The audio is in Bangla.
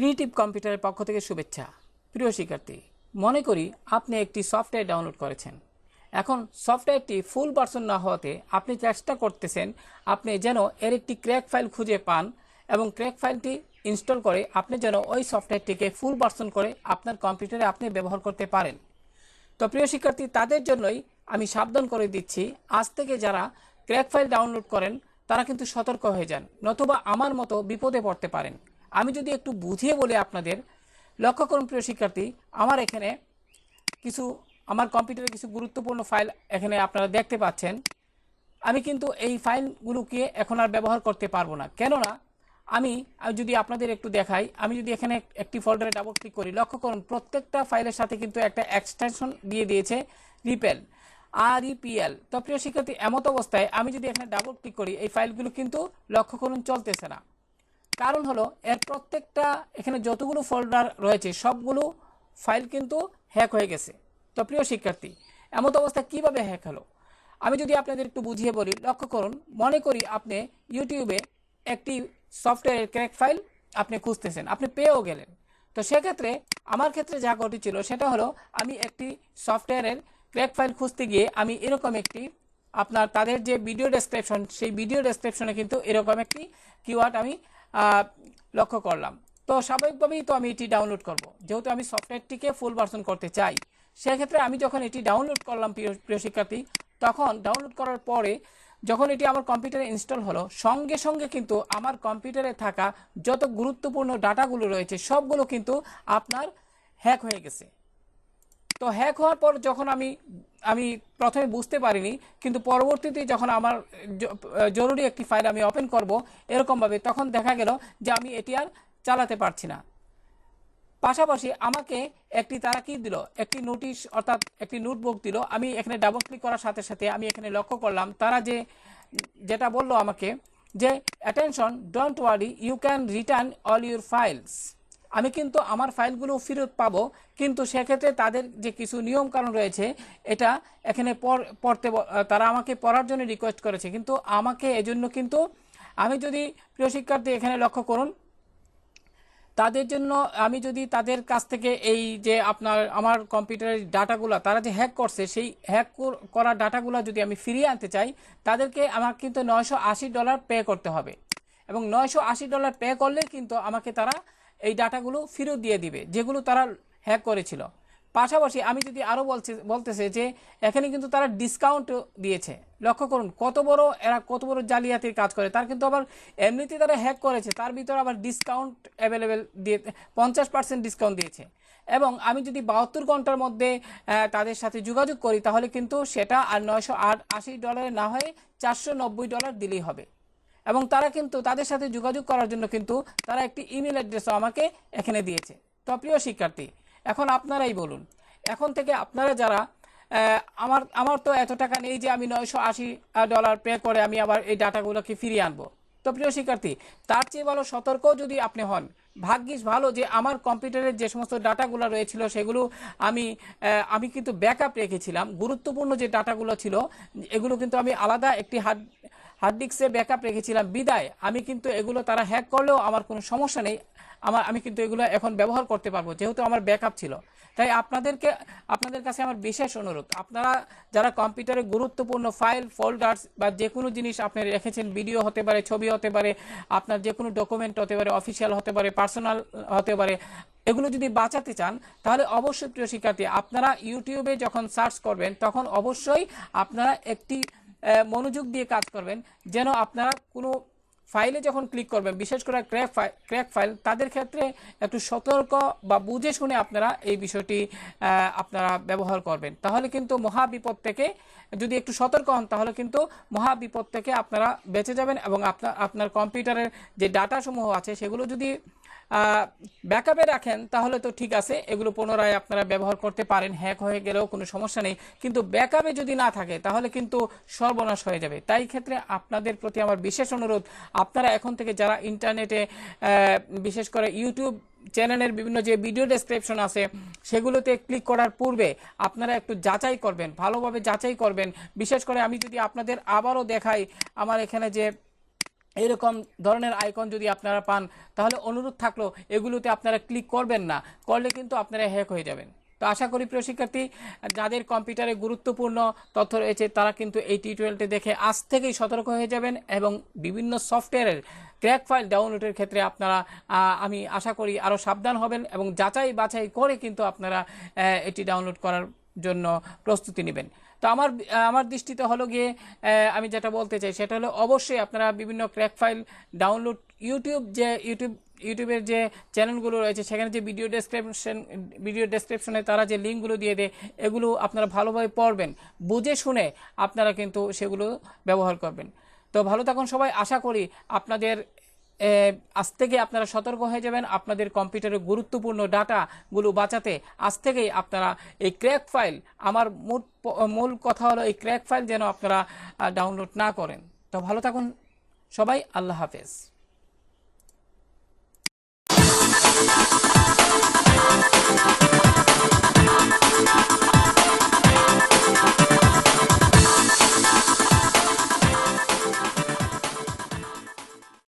ক্রিয়েটিভ কম্পিউটারের পক্ষ থেকে শুভেচ্ছা। প্রিয় শিক্ষার্থী, মনে করি আপনি একটি সফটওয়্যার ডাউনলোড করেছেন। এখন সফটওয়্যারটি ফুল ভার্সন না হওয়াতে আপনি চেষ্টা করতেছেন আপনি যেন এর একটি ক্র্যাক ফাইল খুঁজে পান এবং ক্র্যাক ফাইলটি ইনস্টল করে আপনি যেন ওই সফটওয়্যারটিকে ফুল ভার্সন করে আপনার কম্পিউটারে আপনি ব্যবহার করতে পারেন। তো প্রিয় শিক্ষার্থী, তাদের জন্যই আমি সাবধান করে দিচ্ছি, আজ থেকে যারা ক্র্যাক ফাইল ডাউনলোড করেন তারা কিন্তু সতর্ক হয়ে যান, নতুবা আমার মতো বিপদে পড়তে পারেন। আমি যদি একটু বুঝিয়ে বলি আপনাদের, লক্ষ্য করুন প্রিয় শিক্ষার্থী, আমার কম্পিউটারে কিছু গুরুত্বপূর্ণ ফাইল এখানে আপনারা দেখতে পাচ্ছেন। আমি কিন্তু এই ফাইলগুলোকে এখন আর ব্যবহার করতে পারবো না, কেননা আমি যদি আপনাদের একটু দেখাই, আমি যদি এখানে একটি ফোল্ডারে ডাবল ক্লিক করি, লক্ষ্য করুন প্রত্যেকটা ফাইলের সাথে কিন্তু একটা এক্সটেনশন দিয়ে দিয়েছে রিপেল, REPL। তো প্রিয় শিক্ষার্থী, এমত অবস্থায় আমি যদি এখানে ডাবল ক্লিক করি, এই ফাইলগুলো কিন্তু লক্ষ্য করুন চলতেছে না। কারণ হলো এর প্রত্যেকটা এখানে যতগুলো ফোল্ডার রয়েছে সবগুলো ফাইল কিন্তু হ্যাক হয়ে গেছে। তো প্রিয় শিক্ষার্থী, এমত অবস্থা কিভাবে হ্যাক হলো আমি যদি আপনাদের একটু বুঝিয়ে বলি। লক্ষ্য করুন, মনে করি আপনি ইউটিউবে একটি সফটওয়্যারের ক্র্যাক ফাইল আপনি খুঁজতেছেন, আপনি পেয়েও গেলেন। তো সেক্ষেত্রে আমার ক্ষেত্রে যা ঘটেছিল সেটা হলো, আমি একটি সফটওয়্যারের ক্র্যাক ফাইল খুঁজতে গিয়ে আমি এরকম একটি তাদের যে ভিডিও ডেসক্রিপশন, সেই ভিডিও ডেসক্রিপশনে কিন্তু এরকম একটি কিওয়ার্ড আমি লক্ষ্য করলাম। তো স্বাভাবিকভাবেই তো আমি এটি ডাউনলোড করব, যেহেতু আমি সফটওয়্যারটিকে ফুল ভার্সন করতে চাই। সেক্ষেত্রে আমি যখন এটি ডাউনলোড করলাম প্রিয় শিক্ষার্থী, তখন ডাউনলোড করার পরে যখন এটি আমার কম্পিউটারে ইনস্টল হলো, সঙ্গে সঙ্গে কিন্তু আমার কম্পিউটারে থাকা যত গুরুত্বপূর্ণ ডাটাগুলো রয়েছে সবগুলো কিন্তু আপনার হ্যাক হয়ে গেছে। তো হ্যাক হওয়ার পর যখন আমি প্রথমে বুঝতে পারিনি, কিন্তু পরবর্তীতে যখন আমার জরুরি একটি ফাইল আমি ওপেন করব এরকমভাবে, তখন দেখা গেল যে আমি এটি আর চালাতে পারছি না। পাশাপাশি আমাকে তারা কি দিল, একটি নোটিশ অর্থাৎ একটি নোটবুক দিল। আমি এখানে ডাবল ক্লিক করার সাথে সাথে আমি এখানে লক্ষ্য করলাম তারা যেটা বললো আমাকে যে, attention, don't worry, you can return all your files. আমি কিন্তু আমার ফাইলগুলো ফেরত পাবো, কিন্তু সেক্ষেত্রে তাদের যে কিছু নিয়ম কানুন রয়েছে এটা এখানে তারা আমাকে পড়ার জন্য রিকোয়েস্ট করেছে। কিন্তু আমাকে এজন্য কিন্তু আমি যদি প্রিয় শিক্ষার্থী এখানে লক্ষ্য করুন, তাদের জন্য আমি যদি তাদের কাছ থেকে এই যে আমার কম্পিউটারের ডাটাগুলো তারা যে হ্যাক করছে, সেই হ্যাক করা ডাটাগুলো যদি আমি ফিরিয়ে আনতে চাই, তাদেরকে আমার কিন্তু $980 পে করতে হবে। এবং $980 পে করলে কিন্তু আমাকে তারা এই ডাটাগুলো ফেরত দিয়ে দিবে যেগুলো তারা হ্যাক করেছিল। পাশাপাশি আমি যদি আরও বলতেছে যে এখানে কিন্তু তারা ডিসকাউন্ট দিয়েছে। লক্ষ্য করুন এরা কত বড় জালিয়াতির কাজ করে। তার কিন্তু আবার এমনিতে তারা হ্যাক করেছে, তার ভিতরে আবার ডিসকাউন্ট অ্যাভেলেবেল দিয়ে 50% ডিসকাউন্ট দিয়েছে। এবং আমি যদি 72 ঘন্টার মধ্যে তাদের সাথে যোগাযোগ করি, তাহলে কিন্তু সেটা আর $980 না হয়ে $490 দিলেই হবে। এবং তারা কিন্তু তাদের সাথে যোগাযোগ করার জন্য কিন্তু তারা একটি ইমেল অ্যাড্রেসও আমাকে এখানে দিয়েছে। তো প্রিয় শিক্ষার্থী, এখন আপনারাই বলুন, এখন থেকে আপনারা যারা আমার তো এত টাকা নেই যে আমি $980 পে করে আমি আবার এই ডাটাগুলোকে ফিরিয়ে আনবো। তো প্রিয় শিক্ষার্থী, তার চেয়ে ভালো সতর্ক যদি আপনি হন। ভাগ্যিস ভালো যে আমার কম্পিউটারের যে সমস্ত ডাটাগুলো রয়েছিল সেগুলো আমি কিন্তু ব্যাকআপ রেখেছিলাম। গুরুত্বপূর্ণ যে ডাটাগুলো ছিল এগুলো কিন্তু আমি আলাদা একটি হার্ড ডিস্কে ব্যাকআপ রেখেছিলাম, বিদায় আমি কিন্তু এগুলো তারা হ্যাক করলেও আমার কোনো সমস্যা নেই। আমি কিন্তু এগুলো এখন ব্যবহার করতে পারবো, যেহেতু আমার ব্যাকআপ ছিল। তাই আপনাদের কাছে আমার বিশেষ অনুরোধ, আপনারা যারা কম্পিউটারে গুরুত্বপূর্ণ ফাইল, ফোল্ডার্স বা যে কোনো জিনিস আপনি রেখেছেন, ভিডিও হতে পারে, ছবি হতে পারে, আপনার যে কোনো ডকুমেন্ট হতে পারে, অফিসিয়াল হতে পারে, পার্সোনাল হতে পারে, এগুলো যদি বাঁচাতে চান তাহলে অবশ্যই প্রিয় শিক্ষার্থী আপনারা ইউটিউবে যখন সার্চ করবেন তখন অবশ্যই আপনারা একটি মনোযোগ দিয়ে কাজ করবেন, যেন আপনারা কোনো ফাইলে যখন ক্লিক করবেন, বিশেষ করে ক্র্যাক ফাইল, তাদের ক্ষেত্রে একটু সতর্ক বা বুঝে শুনে আপনারা এই বিষয়টি আপনারা ব্যবহার করবেন। তাহলে কিন্তু মহাবিপদ থেকে যদি একটু সতর্ক হন, তাহলে কিন্তু মহাবিপদ থেকে আপনারা বেঁচে যাবেন। এবং আপনার কম্পিউটারের যে ডাটাসমূহ আছে সেগুলো যদি ব্যাকআপে রাখেন তাহলে তো ঠিক আছে, এগুলো পুনরায় আপনারা ব্যবহার করতে পারেন, হ্যাক হয়ে গেলেও কোনো সমস্যা নেই। কিন্তু ব্যাকআপে যদি না থাকে তাহলে কিন্তু সর্বনাশ হয়ে যাবে। তাই ক্ষেত্রে আপনাদের প্রতি আমার বিশেষ অনুরোধ, আপনারা এখন থেকে যারা ইন্টারনেটে বিশেষ করে ইউটিউব চ্যানেলের বিভিন্ন যে ভিডিও ডেসক্রিপশন আছে সেগুলোতে ক্লিক করার পূর্বে আপনারা একটু যাচাই করবেন, ভালোভাবে যাচাই করবেন। বিশেষ করে আমি যদি আপনাদের আবারও দেখাই, আমার এখানে যে এরকম ধরনের আইকন যদি আপনারা পান, তাহলে অনুরোধ থাকলো এগুলোতে আপনারা ক্লিক করবেন না, করলে কিন্তু আপনারা হ্যাক হয়ে যাবেন। তো আশা করি প্রিয় শিক্ষার্থী, যাদের কম্পিউটারে গুরুত্বপূর্ণ তথ্য রয়েছে তারা কিন্তু এই টিউটোরিয়ালটি দেখে আজ থেকেই সতর্ক হয়ে যাবেন, এবং বিভিন্ন সফটওয়্যারের ক্র্যাক ফাইল ডাউনলোডের ক্ষেত্রে আপনারা আমি আশা করি আরও সাবধান হবেন, এবং যাচাই বাছাই করে কিন্তু আপনারা এটি ডাউনলোড করার জন্য প্রস্তুতি নেবেন। তো আমার দৃষ্টিতে হলো গিয়ে আমি যেটা বলতে চাই সেটা হলো, অবশ্যই আপনারা বিভিন্ন ক্র্যাক ফাইল ডাউনলোড ইউটিউবের যে চ্যানেলগুলো রয়েছে সেখানে যে ভিডিও ডেসক্রিপশনে তারা যে লিঙ্কগুলো দিয়ে দেয়, এগুলো আপনারা ভালোভাবে পড়বেন, বুঝে শুনে আপনারা কিন্তু সেগুলো ব্যবহার করবেন। তো ভালো থাকুন সবাই। আশা করি আপনাদের আজ থেকে আপনারা সতর্ক হয়ে যাবেন, আপনাদের কম্পিউটারের গুরুত্বপূর্ণ ডাটাগুলো বাঁচাতে আজ থেকেই আপনারা এই ক্র্যাক ফাইল, আমার মূল কথা হলো এই ক্র্যাক ফাইল যেন আপনারা ডাউনলোড না করেন। তো ভালো থাকুন সবাই, আল্লাহ হাফেজ।